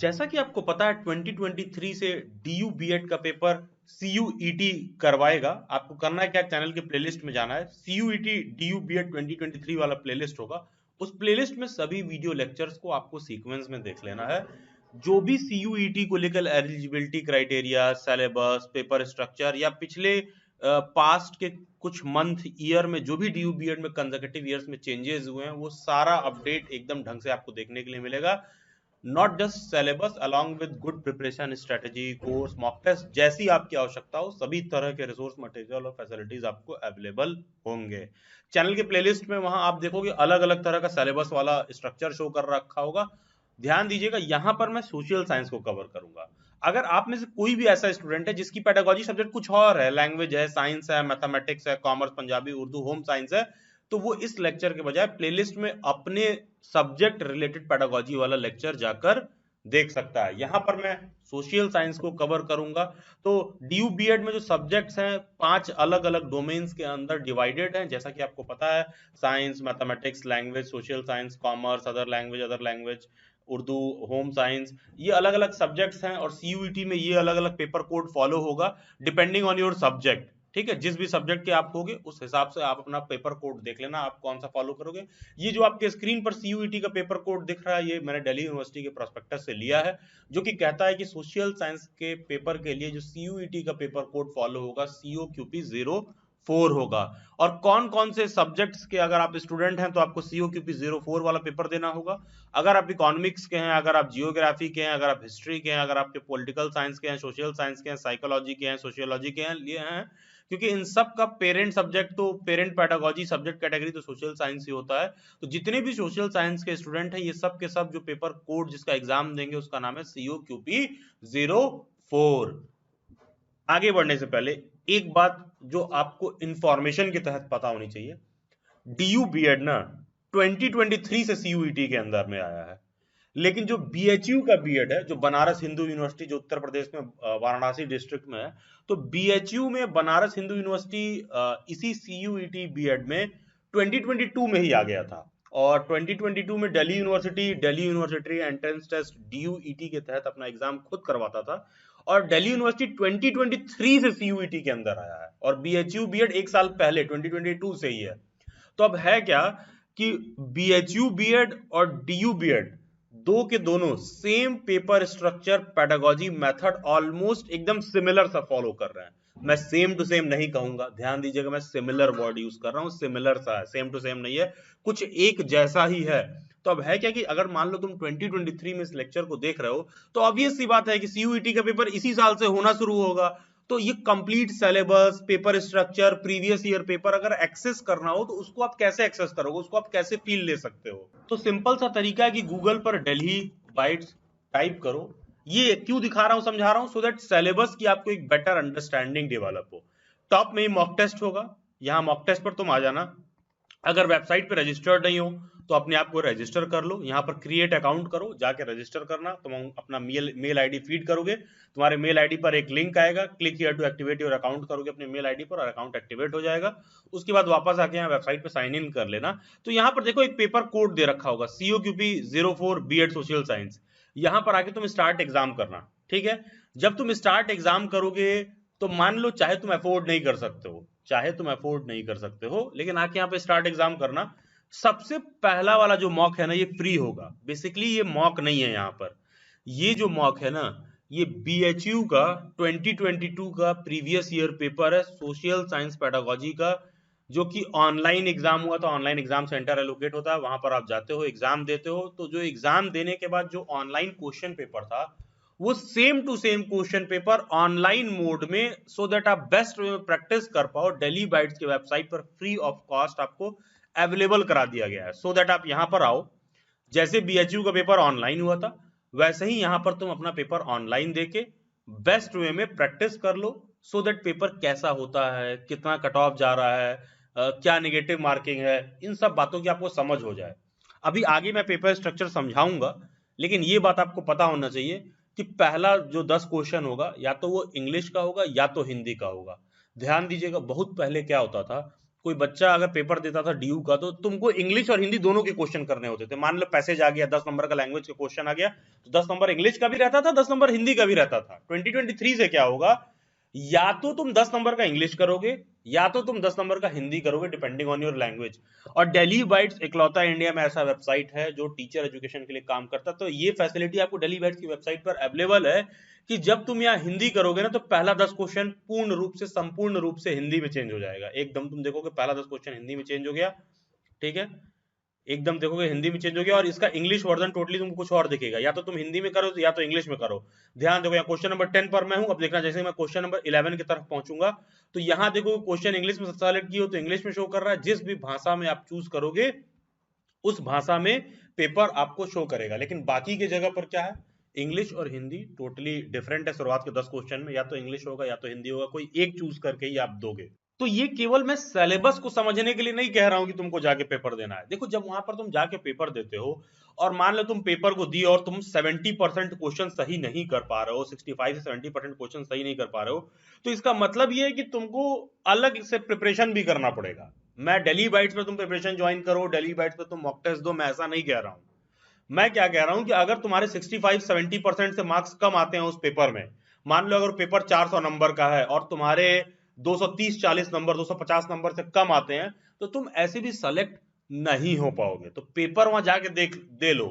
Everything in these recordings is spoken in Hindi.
जैसा कि आपको पता है 2023 से DU बीएड का पेपर CUET करवाएगा। आपको करना है क्या, चैनल के प्लेलिस्ट में जाना है, CUET DU बीएड 2023 वाला प्लेलिस्ट होगा। उस प्लेलिस्ट में सभी वीडियो लेक्चर्स को आपको सीक्वेंस में देख लेना है। जो भी CUET को लेकर eligibility criteria, syllabus, paper structure या पिछले पास्ट के कुछ मंथ ईयर में जो भी DU बीएड में कंसेक्यूटिव ईयर्स में चेंजेस हुए हैं, वो सारा अपडेट एकदम ढंग से आपको देखने के लिए मिलेगा। Not just syllabus, along with good preparation strategy, course, mock test, जैसी आपकी आवश्यकता हो सभी तरह के रिसोर्स मटेरियल और फैसिलिटीज आपको अवेलेबल होंगे। चैनल के प्लेलिस्ट में वहां आप देखोगे अलग अलग तरह का सिलेबस वाला स्ट्रक्चर शो कर रखा होगा। ध्यान दीजिएगा, यहां पर मैं सोशल साइंस को कवर करूंगा। अगर आप में से कोई भी ऐसा स्टूडेंट है जिसकी पेडागोजी सब्जेक्ट कुछ और है, लैंग्वेज है, साइंस है, मैथमेटिक्स है, commerce, Punjabi, Urdu, home science है, तो वो इस लेक्चर के बजाय प्लेलिस्ट में अपने सब्जेक्ट रिलेटेड पेडागोजी वाला लेक्चर जाकर देख सकता है। यहां पर मैं सोशल साइंस को कवर करूंगा। तो DU बीएड में जो सब्जेक्ट्स हैं 5 अलग अलग डोमेन्स के अंदर डिवाइडेड हैं, जैसा कि आपको पता है, science, mathematics, language, social science, commerce, other language, Urdu, home science, ये अलग अलग सब्जेक्ट्स हैं। और CUET में ये अलग अलग पेपर कोड फॉलो होगा डिपेंडिंग ऑन योर सब्जेक्ट। ठीक है, जिस भी सब्जेक्ट के आप होगे उस हिसाब से आप अपना पेपर कोड देख लेना, आप कौन सा फॉलो करोगे। ये जो आपके स्क्रीन पर CUET का पेपर कोड दिख रहा है, ये मैंने दिल्ली यूनिवर्सिटी के प्रोस्पेक्टस से लिया है, जो कि कहता है कि सोशल साइंस के पेपर के लिए जो CUET का पेपर कोड फॉलो होगा COQP 04 होगा। और कौन कौन से सब्जेक्ट्स के अगर आप स्टूडेंट हैं तो आपको COQP 04 वाला पेपर देना होगा। अगर आप इकोनॉमिक्स के हैं, अगर आप जियोग्राफी के हैं, अगर आप हिस्ट्री के हैं, अगर आपके पॉलिटिकल साइंस के हैं, सोशल साइंस के हैं, साइकोलॉजी के हैं, सोशियोलॉजी के हैं, लिए हैं, क्योंकि इन सब का पेरेंट सब्जेक्ट तो पेरेंट पेडागोजी सब्जेक्ट कैटेगरी तो सोशल साइंस ही होता है। तो जितने भी सोशल साइंस के स्टूडेंट हैं ये सब के सब जो पेपर कोड जिसका एग्जाम देंगे उसका नाम है COQP 04। आगे बढ़ने से पहले एक बात जो आपको इंफॉर्मेशन के तहत पता होनी चाहिए, DU बीएड ना 2023 से CUET के अंदर में आया है, लेकिन जो BHU का बीएड है, जो बनारस हिंदू यूनिवर्सिटी जो उत्तर प्रदेश में वाराणसी डिस्ट्रिक्ट में है, तो BHU में बनारस हिंदू यूनिवर्सिटी इसी CUET बीएड में 2022 में ही आ गया था। और 2022 में Delhi university entrance test DUET के तहत अपना एग्जाम खुद करवाता था। और दिल्ली यूनिवर्सिटी 2023 से CUET के अंदर आया है, और BHU बीएड एक साल पहले 2022 से ही है। तो अब है क्या कि BHU बीएड और DU बीएड दो के दोनों same paper structure, pedagogy method almost एकदम सिमिलर सा फॉलो कर रहे हैं। मैं सेम टू सेम नहीं कहूंगा, ध्यान दीजिएगा, मैं सिमिलर वर्ड यूज कर रहा हूं, सिमिलर सा है, सेम टू सेम नहीं है, कुछ एक जैसा ही है। तो अब है क्या कि अगर मान लो तुम 2023 में इस लेक्चर को देख रहे हो तो ऑब्वियस सी बात है कि CUET का पेपर इसी साल से होना शुरू होगा। तो ये complete syllabus, paper structure, previous year paper अगर एक्सेस करना हो तो उसको आप कैसे एक्सेस करोगे, उसको आप कैसे फील ले सकते हो। तो सिंपल सा तरीका है कि गूगल पर दिल्ली बाइट्स टाइप करो। ये क्यों दिखा रहा हूं, समझा रहा हूं, सो दैट सिलेबस की आपको एक बेटर अंडरस्टैंडिंग डेवलप हो। टॉप में ही मॉक टेस्ट होगा, यहां मॉक टेस्ट पर तुम आ जाना। अगर वेबसाइट पे रजिस्टर्ड नहीं हो तो अपने आप को रजिस्टर कर लो, यहाँ पर क्रिएट अकाउंट करो, जाके रजिस्टर करना। तुम अपना मेल आईडी फीड करोगे, तुम्हारे मेल आईडी पर एक लिंक आएगा, click here to activate your account करोगे अपने मेल आईडी पर और अकाउंट एक्टिवेट हो जाएगा। उसके बाद वापस आके यहाँ वेबसाइट पे साइन इन कर लेना। तो यहाँ पर देखो एक पेपर कोड दे रखा होगा COQP 04 बीएड सोशल साइंस। यहाँ पर आके तुम स्टार्ट एग्जाम करना। ठीक है, जब तुम स्टार्ट एग्जाम करोगे तो मान लो चाहे तुम अफोर्ड नहीं कर सकते हो, लेकिन आके यहाँ पे स्टार्ट एग्जाम करना। सबसे पहला वाला जो मॉक है ना ये फ्री होगा। बेसिकली ये मॉक नहीं है, यहाँ पर ये जो मॉक है ना ये BHU का 2022 का प्रीवियस ईयर पेपर है सोशल साइंस पेडागोजी का, जो कि ऑनलाइन एग्जाम हुआ था। ऑनलाइन एग्जाम सेंटर एलोकेट होता है, वहां पर आप जाते हो, एग्जाम देते हो। तो जो एग्जाम देने के बाद जो ऑनलाइन क्वेश्चन पेपर था वो same to same question paper online mode में, सो दैट आप बेस्ट वे में प्रैक्टिस कर पाओ, दिल्ली बाइट्स की वेबसाइट पर फ्री ऑफ कॉस्ट आपको अवेलेबल करा दिया गया है। सो दैट आप यहां पर आओ, जैसे BHU का पेपर ऑनलाइन हुआ था वैसे ही यहां पर तुम अपना पेपर ऑनलाइन देके बेस्ट वे में प्रैक्टिस कर लो, सो दैट पेपर कैसा होता है, कितना कट ऑफ जा रहा है, क्या नेगेटिव मार्किंग है, इन सब बातों की आपको समझ हो जाए। अभी आगे मैं पेपर स्ट्रक्चर समझाऊंगा, लेकिन ये बात आपको पता होना चाहिए कि पहला जो 10 क्वेश्चन होगा या तो वो इंग्लिश का होगा या तो हिंदी का होगा। ध्यान दीजिएगा, बहुत पहले क्या होता था, कोई बच्चा अगर पेपर देता था डीयू का, तो तुमको इंग्लिश और हिंदी दोनों के क्वेश्चन करने होते थे। मान लो पैसेज आ गया, 10 नंबर का लैंग्वेज का क्वेश्चन आ गया, तो 10 नंबर इंग्लिश का भी रहता था, 10 नंबर हिंदी का भी रहता था। 2023 से क्या होगा, या तो तुम 10 नंबर का इंग्लिश करोगे या तो तुम 10 नंबर का हिंदी करोगे, डिपेंडिंग ऑन योर लैंग्वेज। और डेली बाइट्स इकलौता इंडिया में ऐसा वेबसाइट है जो टीचर एजुकेशन के लिए काम करता है। तो ये फैसिलिटी आपको डेली बाइट्स की वेबसाइट पर अवेलेबल है कि जब तुम यहाँ हिंदी करोगे ना, तो पहला 10 क्वेश्चन पूर्ण रूप से, संपूर्ण रूप से हिंदी में चेंज हो जाएगा। एकदम तुम देखोगे पहला 10 क्वेश्चन हिंदी में चेंज हो गया, ठीक है, एकदम देखोगे हिंदी में चेंज हो गया। और इसका इंग्लिश वर्जन टोटली तुमको कुछ और दिखेगा, या तो तुम हिंदी में करो या तो इंग्लिश में करो। ध्यान देखो, यहाँ क्वेश्चन नंबर 10 पर मैं हूं। अब देखना, जैसे मैं क्वेश्चन नंबर 11 की तरफ पहुंचूंगा, तो यहाँ देखो क्वेश्चन इंग्लिश में सेलेक्ट किया हो तो इंग्लिश में शो कर रहा है। जिस भी भाषा में आप चूज करोगे उस भाषा में पेपर आपको शो करेगा। लेकिन बाकी की जगह पर क्या है, इंग्लिश और हिंदी टोटली डिफरेंट है। शुरुआत के 10 क्वेश्चन में या तो इंग्लिश होगा या तो हिंदी होगा, कोई एक चूज करके ही आप दोगे। तो ये केवल मैं सिलेबस को समझने के लिए नहीं कह रहा हूं कि तुमको जाके पेपर देना है। देखो, जब वहां पर तुम जाके पेपर देते हो और मान लो तुम पेपर को दिए और तुम 70% क्वेश्चन सही नहीं कर पा रहे हो, 65 से 70% क्वेश्चन सही नहीं कर पा रहे हो, तो इसका मतलब ये है कि तुमको अलग से प्रिपरेशन भी करना पड़ेगा। मैं डेली बाइट्स पे तुम प्रिपरेशन ज्वाइन करो, डेली बाइट्स पे तुम मॉक टेस्ट दो, मैं ऐसा नहीं कह रहा हूं। मैं क्या कह रहा हूं कि अगर तुम्हारे 65-70% से मार्क्स कम आते हैं उस पेपर में, मान लो अगर पेपर 400 नंबर का है और तुम्हारे 230-40 नंबर, 250 नंबर से कम आते हैं, तो तुम ऐसे भी सेलेक्ट नहीं हो पाओगे। तो पेपर वहां जाके दे लो,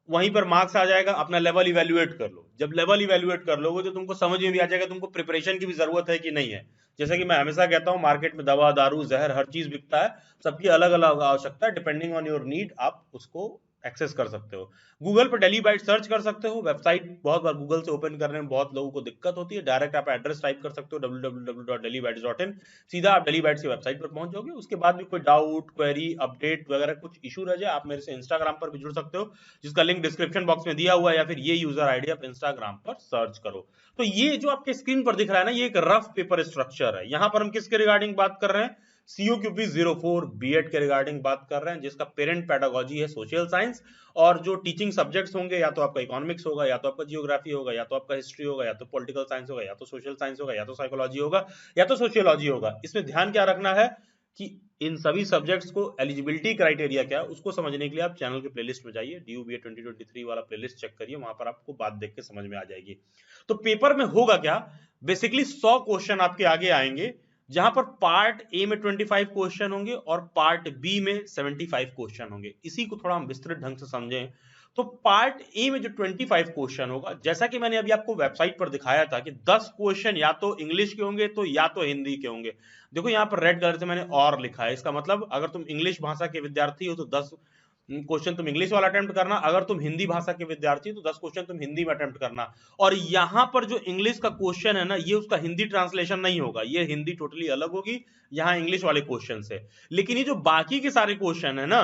वहीं पर मार्क्स आ जाएगा, अपना लेवल इवेल्युएट कर लो। जब लेवल इवेल्युएट कर लोगे तो तुमको समझ में भी आ जाएगा तुमको प्रिपरेशन की भी जरूरत है कि नहीं है। जैसे कि मैं हमेशा कहता हूं, मार्केट में दवा, दारू, जहर हर चीज बिकता है, सबकी अलग अलग आवश्यकता है। डिपेंडिंग ऑन योर नीड आप उसको एक्सेस कर सकते हो। गूगल पर डेली बाइट सर्च कर सकते हो। वेबसाइट बहुत बार गूगल से ओपन करने में बहुत लोगों को दिक्कत होती है। डायरेक्ट आप एड्रेस टाइप कर सकते हो www.dellybytes.in, सीधा आप डेली बाइट्स की वेबसाइट पर पहुंच जाओगे। उसके बाद भी कोई डाउट, क्वेरी, अपडेट वगैरह कुछ इशू रह जाए, आप मेरे से इंस्टाग्राम पर भी जुड़ सकते हो, जिसका लिंक डिस्क्रिप्शन बॉक्स में दिया हुआ है, या फिर ये यूजर आईडी आप इंस्टाग्राम पर सर्च करो। तो ये जो आपके स्क्रीन पर दिख रहा है ना, ये एक रफ पेपर स्ट्रक्चर है। यहां पर हम किसके रिगार्डिंग बात कर रहे हैं, CUQP 04 बीएड के रिगार्डिंग बात कर रहे हैं, जिसका पेरेंट पेडागोजी है सोशल साइंस। और जो टीचिंग सब्जेक्ट्स होंगे, या तो आपका इकोनॉमिक्स होगा, या तो आपका जियोग्राफी होगा, या तो आपका हिस्ट्री होगा, या तो पॉलिटिकल साइंस होगा, या तो सोशल साइंस होगा, या तो साइकोलॉजी होगा, या तो सोशियोलॉजी होगा। इसमें ध्यान क्या रखना है कि इन सभी सब्जेक्ट्स को एलिजिबिलिटी क्राइटेरिया क्या है उसको समझने के लिए आप चैनल के प्लेलिस्ट में जाइए, DU BED 2023 वाला प्लेलिस्ट चेक करिए, वहां पर आपको बात देख के समझ में आ जाएगी। तो पेपर में होगा क्या, बेसिकली 100 क्वेश्चन आपके आगे आएंगे, जहां पर पार्ट ए में 25 क्वेश्चन होंगे और पार्ट बी में 75 क्वेश्चन होंगे। इसी को थोड़ा हम विस्तृत ढंग से समझें, तो पार्ट ए में जो 25 क्वेश्चन होगा, जैसा कि मैंने अभी आपको वेबसाइट पर दिखाया था कि 10 क्वेश्चन या तो इंग्लिश के होंगे तो या तो हिंदी के होंगे। देखो यहाँ पर रेड कलर से मैंने और लिखा है, इसका मतलब अगर तुम इंग्लिश भाषा के विद्यार्थी हो तो 10 क्वेश्चन तुम इंग्लिश वाला अटेम्प्ट करना, अगर तुम हिंदी भाषा के विद्यार्थी हो तो 10 क्वेश्चन तुम हिंदी में अटेम्प्ट करना। और यहां पर जो इंग्लिश का क्वेश्चन है ना, ये उसका हिंदी ट्रांसलेशन नहीं होगा, ये हिंदी टोटली अलग होगी, यहाँ इंग्लिश वाले क्वेश्चन से। लेकिन ये जो बाकी के सारे क्वेश्चन है ना,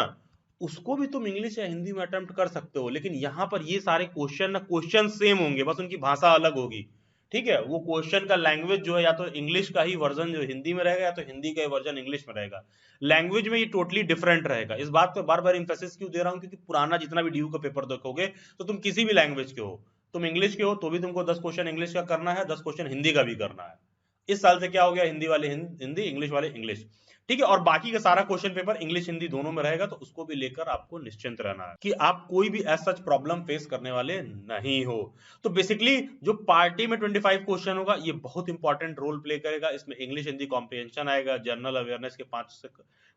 उसको भी तुम इंग्लिश या हिंदी में अटेम्प्ट कर सकते हो। लेकिन यहां पर ये सारे क्वेश्चन ना क्वेश्चन सेम होंगे, बस उनकी भाषा अलग होगी, ठीक है। वो क्वेश्चन का लैंग्वेज जो है, या तो इंग्लिश का ही वर्जन जो हिंदी में रहेगा, या तो हिंदी का ही वर्जन इंग्लिश में रहेगा। लैंग्वेज में ये टोटली डिफरेंट रहेगा। इस बात पर बार बार इंफेसिस क्यों दे रहा हूं, क्योंकि पुराना जितना भी DU का पेपर देखोगे, तो तुम किसी भी लैंग्वेज के हो, तुम इंग्लिश के हो तो भी तुमको 10 क्वेश्चन इंग्लिश का करना है, 10 क्वेश्चन हिंदी का भी करना है। इस साल से क्या हो गया, हिंदी वाले हिंदी, इंग्लिश वाले इंग्लिश, ठीक है। और बाकी का सारा क्वेश्चन पेपर इंग्लिश हिंदी दोनों में रहेगा, तो उसको भी लेकर आपको निश्चिंत रहना है कि आप कोई भी ऐसा प्रॉब्लम फेस करने वाले नहीं हो। तो बेसिकली जो पार्टी में 25 क्वेश्चन होगा, ये बहुत इंपॉर्टेंट रोल प्ले करेगा। इसमें इंग्लिश हिंदी कॉम्प्रिहेंशन आएगा, जनरल अवेयरनेस के 5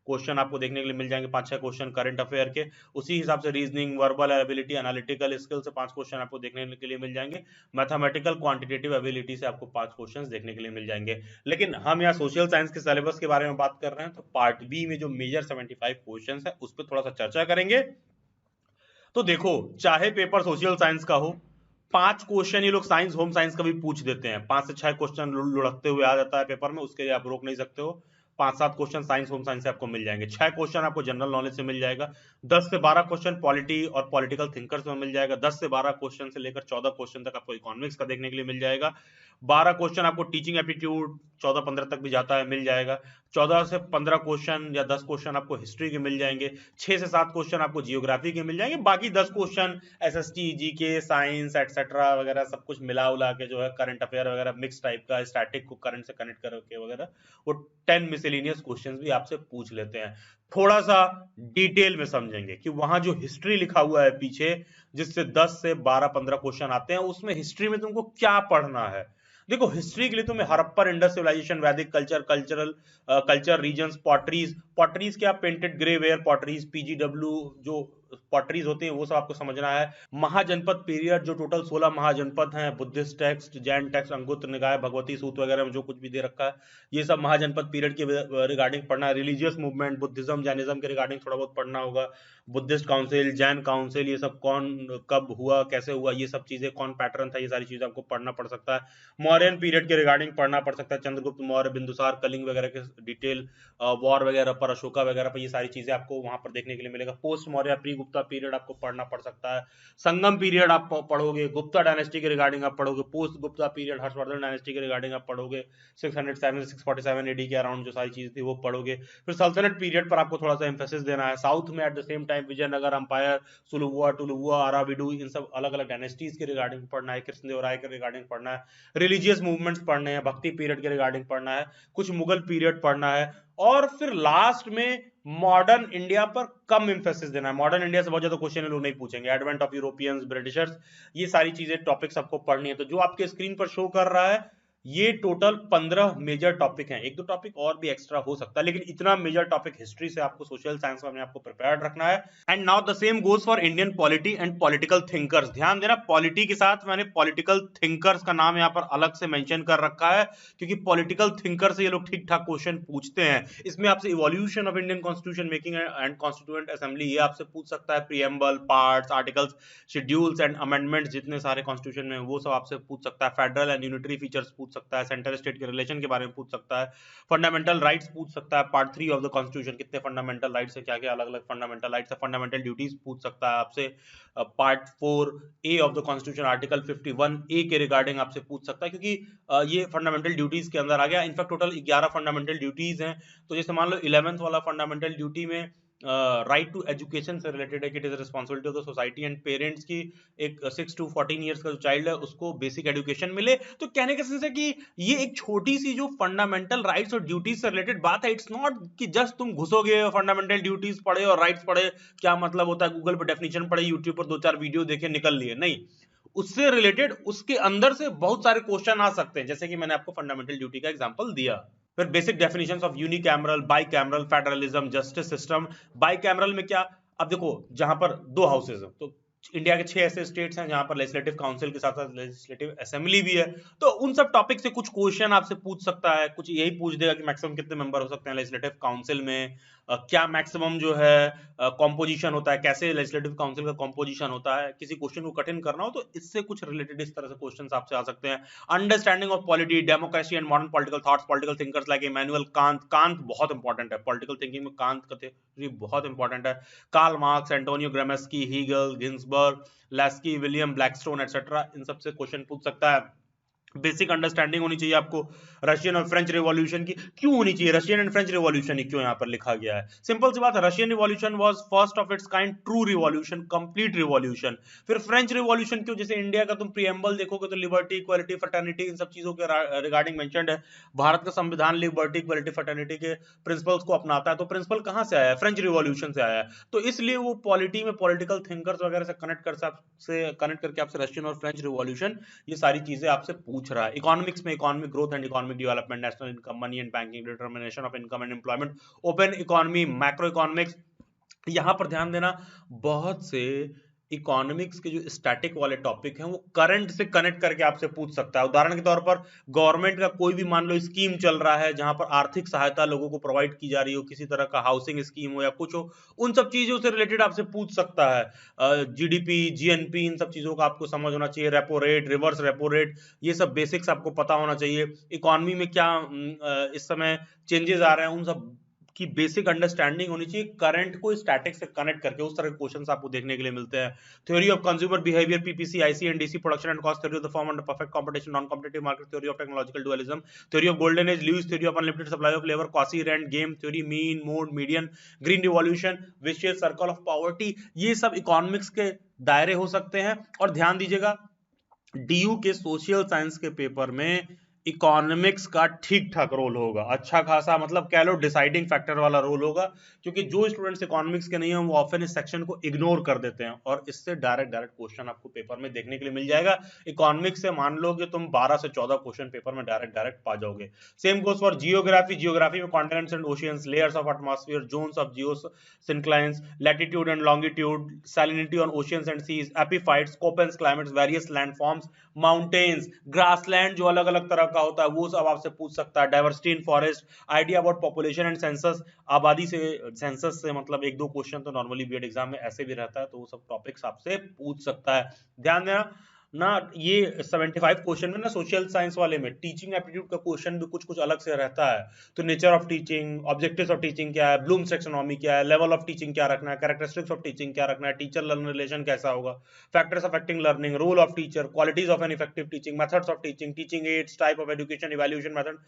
क्वेश्चन आपको देखने के लिए मिल जाएंगे, 5-6 क्वेश्चन करंट अफेयर के। उसी हिसाब से reasoning, verbal ability, analytical skill से 5 क्वेश्चन आपको देखने के लिए मिल जाएंगे। मैथमेटिकल क्वांटिटेटिव एबिलिटी से आपको 5 क्वेश्चन देखने के लिए मिल जाएंगे। लेकिन हम यहाँ सोशल साइंस के सिलेबस के बारे में बात कर रहे हैं, तो पार्ट बी में जो मेजर 75 क्वेश्चन है उस पर थोड़ा सा चर्चा करेंगे। तो देखो, चाहे पेपर सोशल साइंस का हो, 5 क्वेश्चन ये लोग साइंस, होम साइंस का भी पूछ देते हैं, 5 से 6 क्वेश्चन लुढ़कते हुए आ जाता है पेपर में, उसके लिए आप रोक नहीं सकते हो। 5-7 क्वेश्चन साइंस, होम साइंस से आपको मिल जाएंगे, 6 क्वेश्चन आपको जनरल नॉलेज से मिल जाएगा, 10 से 12 क्वेश्चन पॉलिटी और पॉलिटिकल थिंकर्स में मिल जाएगा, 10 से 12 क्वेश्चन से लेकर 14 क्वेश्चन तक आपको इकोनॉमिक्स का देखने के लिए मिल जाएगा, 12 क्वेश्चन आपको टीचिंग एप्टीट्यूड 14-15 तक भी जाता है, मिल जाएगा, 14 से 15 क्वेश्चन या 10 क्वेश्चन आपको हिस्ट्री के मिल जाएंगे, 6 से 7 क्वेश्चन आपको जियोग्राफी के मिल जाएंगे, बाकी 10 question SST, GK, science etcetera वगैरह सब कुछ मिला उला के जो है करंट अफेयर वगैरह मिक्स टाइप का, स्टैटिक को करंट से कनेक्ट करके वगैरह वो 10 मिसलेनियस क्वेश्चंस भी आपसे पूछ लेते हैं। थोड़ा सा डिटेल में समझेंगे कि वहां जो हिस्ट्री लिखा हुआ है पीछे, जिससे 10 से 12-15 क्वेश्चन आते हैं, उसमें हिस्ट्री में तुमको क्या पढ़ना है। देखो हिस्ट्री के लिए तुम्हें हड़प्पन इंडस सिविलाइजेशन, वैदिक कल्चर, कल्चर रीजन्स, पॉटरीज क्या, painted grey ware potteries, PGW जो पॉटरीज होती है वो सब आपको समझना है। महाजनपद पीरियड जो टोटल 16 महाजनपद हैं, बुद्धिस्ट टेक्स्ट, जैन टेक्स्ट, अंगुत्र निकाय, भगवती सूत्र वगैरह में जो कुछ भी दे रखा है, ये सब महाजनपद पीरियड के रिगार्डिंग पढ़ना है। रिलीजियस मूवमेंट, बुद्धिज्म जैनिज्म के रिगार्डिंग थोड़ा बहुत पढ़ना होगा। बुद्धिस्ट काउंसिल, जैन काउंसिल, ये सब कौन कब हुआ, कैसे हुआ, ये सब चीजें, कौन पैटर्न था, ये सारी चीजें आपको पढ़ना पड़ सकता है। मौर्यन पीरियड के रिगार्डिंग पढ़ना पड़ सकता है, चंद्रगुप्त मौर्य, बिंदुसार, कलिंग वगैरह के डिटेल, वॉर वगैरह पर, अशोका वगैरह पर, ये सारी चीजें आपको वहां पर देखने के लिए मिलेगा। Post Maurya, pre Gupta period आपको पढ़ना पड़ सकता है। संगम पीरियड आप पढ़ोगे, गुप्ता डायनेस्टी के रिगार्डिंग आप पढ़ोगे, post Gupta period Harshvardhan dynasty के रिगार्डिंग आप पढ़ोगे, 607 647 एडी के अराउंड जो सारी चीजें थी वो पढ़ोगे। फिर सल्तनत पीरियड पर आपको थोड़ा सा एम्फेसिस देना है। साउथ में at the same time Vijayanagar empire, Saluva, Tuluva, Aravidu, इन सब अलग अलग डायनेस्टीज के रिगार्डिंग पढ़ना है। कृष्णदेवराय के रिगार्डिंग पढ़ना है। रिलीजियस मूवमेंट्स पढ़ने हैं, भक्ति पीरियड के रिगार्डिंग पढ़ना है, कुछ मुगल पीरियड पढ़ना है, और फिर लास्ट में मॉडर्न इंडिया पर कम एम्फेसिस देना है। मॉडर्न इंडिया से बहुत ज्यादा क्वेश्चन लोग नहीं पूछेंगे। एडवेंट ऑफ यूरोपियंस, ब्रिटिशर्स, ये सारी चीजें टॉपिक्स आपको पढ़नी है। तो जो आपके स्क्रीन पर शो कर रहा है ये टोटल 15 मेजर टॉपिक हैं। एक दो टॉपिक और भी एक्स्ट्रा हो सकता है, लेकिन इतना मेजर टॉपिक हिस्ट्री से आपको, सोशल साइंस में अपने आपको प्रिपेयर्ड रखना है। And now the same goes for Indian polity and political thinkers. ध्यान देना, पॉलिटी के साथ मैंने पॉलिटिकल थिंकर्स का नाम यहाँ पर अलग से मेंशन कर रखा है, क्योंकि पॉलिटिकल थिंकर से ये लोग ठीक ठाक क्वेश्चन पूछते हैं। इसमें आपसे evolution of Indian constitution making and constituent assembly, ये आपसे पूछ सकता है। Preamble, parts, articles, schedules and amendments जितने सारे कॉन्स्टिट्यूशन में, वो सब आपसे पूछ सकता है। फेडरल एंड यूनिटरी फीचर्स पूछ सकता है। सेंटर स्टेट के रिलेशन के बारे में पूछ सकता है। फंडामेंटल राइट्स पूछ सकता है। पार्ट 3 ऑफ द कॉन्स्टिट्यूशन, कितने फंडामेंटल राइट्स है, क्या क्या अलग अलग फंडामेंटल राइट्स है। फंडामेंटल ड्यूटीज पूछ सकता है आपसे। Part 4A of the constitution, article 51A के रिगार्डिंग आपसे पूछ सकता है, क्योंकि ये फंडामेंटल ड्यूटीज के अंदर आ गया। इनफैक्ट टोटल 11 फंडामेंटल ड्यूटीज हैं। तो जैसे मान लो 11th वाला फंडामेंटल ड्यूटी में राइट टू एजुकेशन से रिलेटेड है, कि it is responsibility of the society and parents की एक 6 to 14 ईयर्स का जो चाइल्ड है उसको बेसिक एजुकेशन मिले। तो कहने का सेंस है कि ये एक छोटी सी जो फंडामेंटल राइट्स और ड्यूटीज से रिलेटेड बात है। इट्स नॉट कि जस्ट तुम घुसोगे, फंडामेंटल ड्यूटीज पढ़े और राइट्स पढ़े, क्या मतलब होता है, गूगल पर डेफिनेशन पढ़े, यूट्यूब पर 2-4 वीडियो देखे, निकल लिए, नहीं। उससे रिलेटेड उसके अंदर से बहुत सारे क्वेश्चन आ सकते हैं, जैसे कि मैंने आपको फंडामेंटल ड्यूटी का एग्जांपल दिया। फिर basic definitions of unicameral, bicameral, federalism, justice system. Bicameral में क्या, अब देखो जहां पर 2 हाउसेज हैं, तो इंडिया के 6 ऐसे स्टेट्स हैं जहां पर लेजिस्लेटिव काउंसिल के साथ साथ लेजिस्लेटिव असेंबली भी है। तो उन सब टॉपिक से कुछ क्वेश्चन आपसे पूछ सकता है। कुछ यही पूछ देगा कि मैक्सिमम कितने मेंबर हो सकते हैं लेजिस्लेटिव काउंसिल में, क्या मैक्सिमम जो है कॉम्पोजिशन होता है, कैसे लेजिस्लेटिव काउंसिल का कॉम्पोजिशन होता है। किसी क्वेश्चन को कठिन करना हो तो इससे कुछ रिलेटेड इस तरह से क्वेश्चंस आपसे आ सकते हैं। Understanding of polity, democracy and modern political thoughts, political thinkers like Immanuel Kant. Kant बहुत इंपॉर्टेंट है पॉलिटिकल थिंकिंग में, कांत का थ्योरी बहुत इंपॉर्टेंट है। Karl Marx, Antonio Gramsci, Hegel, Ginsberg, Laski, William Blackstone etcetera, इन सब से क्वेश्चन पूछ सकता है। बेसिक अंडरस्टैंडिंग होनी चाहिए आपको रशियन और फ्रेंच रिवॉल्यूशन की। क्यों होनी चाहिए रशियन एंड फ्रेंच रिवॉल्यूशन, ही क्यों यहाँ पर लिखा गया है? सिंपल सी बात है, Russian revolution was first of its kind true revolution, complete revolution. फिर फ्रेंच रिवॉल्यूशन क्यों? जैसे इंडिया का तुम प्रीएम्बल देखोगे तो लिबर्टी, इक्वालिटी, फ्रेटर्निटी, इन सब चीजों के रिगार्डिंग मेंशन्ड है। भारत का संविधान लिबर्टी, इक्वालिटी, फ्रेटर्निटी के प्रिंसिपल्स को अपनाता है। तो प्रिंसिपल कहां से आया है? फ्रेंच रिवॉल्यूशन से आया है। तो इसलिए वो पॉलिटी में पॉलिटिकल थिंकर्स वगैरह से कनेक्ट करके आपसे रशियन और फ्रेंच रिवॉल्यूशन, ये सारी चीजें आपसे पूछ रहा है। इकोनॉमिक्स में economic growth and economic development, national income, money and banking, determination of income and employment, open economy, macro economics. यहां पर ध्यान देना, बहुत से इकोनॉमिक्स के जो स्टैटिक वाले टॉपिक हैं वो करंट से कनेक्ट करके आपसे पूछ सकता है। उदाहरण के तौर पर गवर्नमेंट का कोई भी मान लो स्कीम चल रहा है जहां पर आर्थिक सहायता लोगों को प्रोवाइड की जा रही हो, किसी तरह का हाउसिंग स्कीम हो या कुछ हो, उन सब चीजों से रिलेटेड आपसे पूछ सकता है। जीडीपी, जीएनपी, इन सब चीजों का आपको समझ होना चाहिए। Repo rate, reverse repo rate, ये सब बेसिक्स आपको पता होना चाहिए। इकोनॉमी में क्या इस समय चेंजेस आ रहे हैं, उन सब की बेसिक अंडरस्टैंडिंग होनी चाहिए, करंट को स्टैटिक से कनेक्ट करके उस तरह के क्वेश्चंस आपको देखने के लिए मिलते हैं। Theory of consumer behaviour, PPC, IC and DC, production and cost, theory of the form under perfect competition, non competitive market, theory of technological dualism, theory of golden age, Lewis theory of unlimited supply of labour, quasi rent game theory, mean mode median, green revolution, vicious circle of poverty, ये सब इकोनॉमिक्स के दायरे हो सकते हैं। और ध्यान दीजिएगा, डीयू के सोशल साइंस के पेपर में इकोनॉमिक्स का ठीक ठाक रोल होगा, अच्छा खासा, मतलब कह लो डिसाइडिंग फैक्टर वाला रोल होगा, क्योंकि जो स्टूडेंट्स इकोनॉमिक्स के नहीं है वो ऑफन इस सेक्शन को इग्नोर कर देते हैं, और इससे डायरेक्ट क्वेश्चन आपको पेपर में देखने के लिए मिल जाएगा। इकोनॉमिक्स से मान लो कि तुम 12 से 14 क्वेश्चन पेपर में डायरेक्ट पा जाओगे। Same goes for geography, geography में continents and oceans, layers of atmosphere, zones of geosynclines, latitude and longitude, salinity on oceans and seas, epiphytes, Koppen's, climates, various landforms, mountains, grassland जो अलग अलग तरह का होता है वो सब आपसे पूछ सकता है, diversity in forest, idea about population and census, आबादी से, सेंसस से मतलब एक दो क्वेश्चन तो नॉर्मली बीएड एग्जाम में ऐसे भी रहता है, तो वो सब टॉपिक्स आपसे पूछ सकता है। ध्यान देना ना, ये 75 क्वेश्चन में ना सोशल साइंस वाले में टीचिंग एप्टीट्यूड का क्वेश्चन भी कुछ कुछ अलग से रहता है। तो nature of teaching, objectives of teaching क्या है, ब्लूम्स टैक्सोनॉमी क्या है, लेवल ऑफ टीचिंग क्या रखना है, कैरेक्टरिस्टिक्स ऑफ टीचिंग क्या रखना है, टीचर लर्नर रिलेशन कैसा होगा, factors affecting learning, role of teacher, qualities of an effective teaching, methods of teaching, teaching aids, type of education, evaluation method,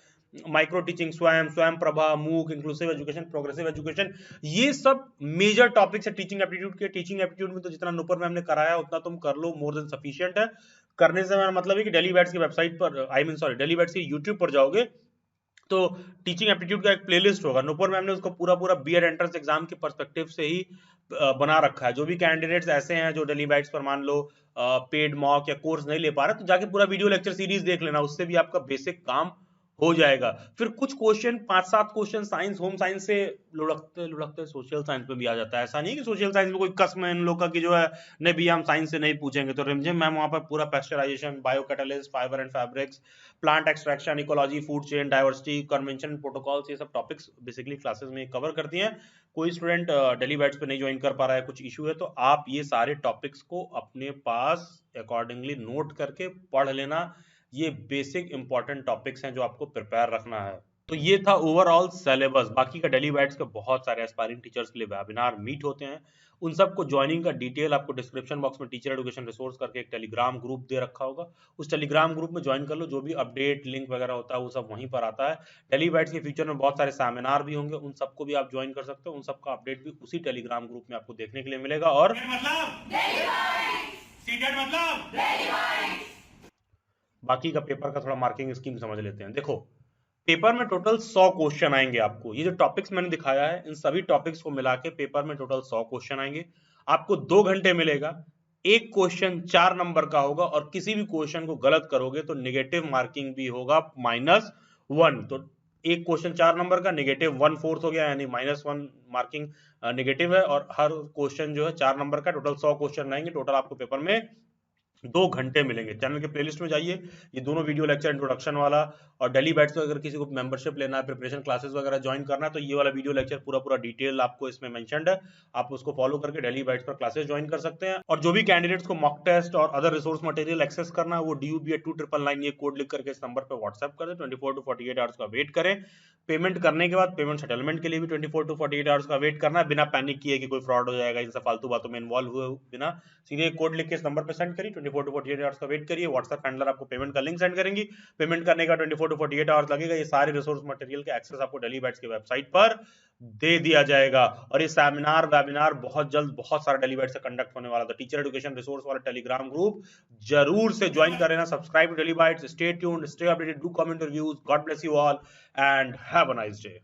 micro teaching, Swayam Prabha, MOOC, inclusive education, progressive education, ये सब मेजर टॉपिक्स है टीचिंग एप्टीट्यूड के। टीचिंग एप्टीट्यूड में तो जितना नुपुर मैम ने कराया उतना तुम कर लो, मोर देन सफिशिएंट है। करने से मेरा मतलब है कि डेली बैट्स की वेबसाइट पर, डेली बैट्स की यूट्यूब पर जाओगे तो टीचिंग एप्टीट्यूड का एक प्लेलिस्ट होगा, नुपुर मैम ने उसको पूरा पूरा बीएड एंट्रेंस एग्जाम के पर्सपेक्टिव से ही बना रखा है। जो भी कैंडिडेट्स ऐसे हैं जो डेली बैट्स पर मान लो पेड मॉक या कोर्स नहीं ले पा रहे, तो जाके पूरा वीडियो लेक्चर सीरीज देख लेना, उससे भी आपका बेसिक काम हो जाएगा। फिर कुछ question 5-7 question science, home science से लुढ़कते लुढ़कते सोशल साइंस में भी आ जाता है। ऐसा नहीं कि सोशल साइंस में कोई कसम है इन लोग का कि जो है नहीं भैया हम साइंस से नहीं पूछेंगे, तो रिमझिम मैम वहां पर पूरा pasteurisation, biocatalyst, fibre and fabrics, plant extraction, ecology, food chain, diversity, convention, protocols, ये सब टॉपिक्स बेसिकली क्लासेस में कवर करती हैं। कोई स्टूडेंट डेली बैट्स पे नहीं ज्वाइन कर पा रहा है, कुछ इशू है, तो आप ये सारे टॉपिक्स को अपने पास अकॉर्डिंगली नोट करके पढ़ लेना। ये बेसिक इंपॉर्टेंट टॉपिक्स हैं जो आपको प्रिपेयर रखना है। तो ये था ओवरऑल सिलेबस। बाकी का डेली बैट्स के बहुत सारे एस्पायरिंग टीचर्स के लिए वेबिनार मीट होते हैं, उन सबको ज्वाइनिंग का डिटेल आपको डिस्क्रिप्शन बॉक्स में टीचर एजुकेशन रिसोर्स करके एक टेलीग्राम ग्रुप दे रखा होगा, उस टेलीग्राम ग्रुप में ज्वाइन कर लो। जो भी अपडेट लिंक वगैरह होता है वो सब वहीं पर आता है। डेली बैट्स के फ्यूचर में बहुत सारे सेमिनार भी होंगे, उन सबको भी आप ज्वाइन कर सकते हो, उन सबका अपडेट भी उसी टेलीग्राम ग्रुप में आपको देखने के लिए मिलेगा। और बाकी का पेपर का थोड़ा मार्किंग स्कीम समझ लेते हैं। देखो पेपर में टोटल 100 क्वेश्चन आएंगे आपको, ये जो टॉपिक्स मैंने दिखाया है इन सभी टॉपिक्स को मिला के पेपर में टोटल 100 क्वेश्चन आएंगे। आपको 2 घंटे मिलेगा, एक क्वेश्चन 4 नंबर का होगा, और किसी भी क्वेश्चन को गलत करोगे तो नेगेटिव मार्किंग भी होगा -1। तो एक क्वेश्चन 4 नंबर का, -1/4 हो गया, यानी -1 मार्किंग नेगेटिव है, और हर क्वेश्चन जो है 4 नंबर का। टोटल 100 क्वेश्चन रहेंगे, टोटल आपको पेपर में 2 घंटे मिलेंगे। चैनल के प्लेलिस्ट में जाइए, ये दोनों वीडियो लेक्चर इंट्रोडक्शन वाला और डेली बैट्स, अगर किसी को मेंबरशिप लेना है, प्रिपरेशन क्लासेस वगैरह ज्वाइन करना है, तो ये वाला वीडियो लेक्चर पूरा पूरा डिटेल आपको इसमें मेंशन्ड है, आप उसको फॉलो करके डेली बैट्स पर क्लासेस ज्वाइन कर सकते हैं। और जो भी कैंडिडेट्स को मॉक टेस्ट और अदर रिसोर्स मटेरियल एक्सेस करना है वो DUBED2999 ये कोड लिख करके इस नंबर पर व्हाट्सएप कर दे, 24 to 48 आवर्स का वेट करें। पेमेंट करने के बाद पेमेंट सेटलमेंट के लिए भी 24 to 48 आवर्स का वेट करना है, बिना पैनिक किए कि कोई फ्रॉड हो जाएगा, इन सब फालतू बातों में इन्वॉल्व हुए बिना सीधे कोड लिख के इस नंबर पर सेंड करिए, 24 to 48 आवर्स का वेट करिए। व्हाट्सएप हैंडलर आपको पेमेंट का लिंक सेंड करेंगी, पेमेंट करने का 24 to 48 आवर्स लगेगा। ये सारे रिसोर्स मटेरियल का एक्सेस आपको डेली बैट्स की वेबसाइट पर दे दिया जाएगा। और ये सेमिनार वेबिनार बहुत जल्द बहुत सारा डेली बैट्स से कंडक्ट होने वाला था। टीचर एजुकेशन रिसोर्स वाला टेलीग्राम ग्रुप जरूर से ज्वाइन कर लेना, subscribe to daily bats, stay tuned, stay updated, do comment reviews. God bless you all and have a nice day.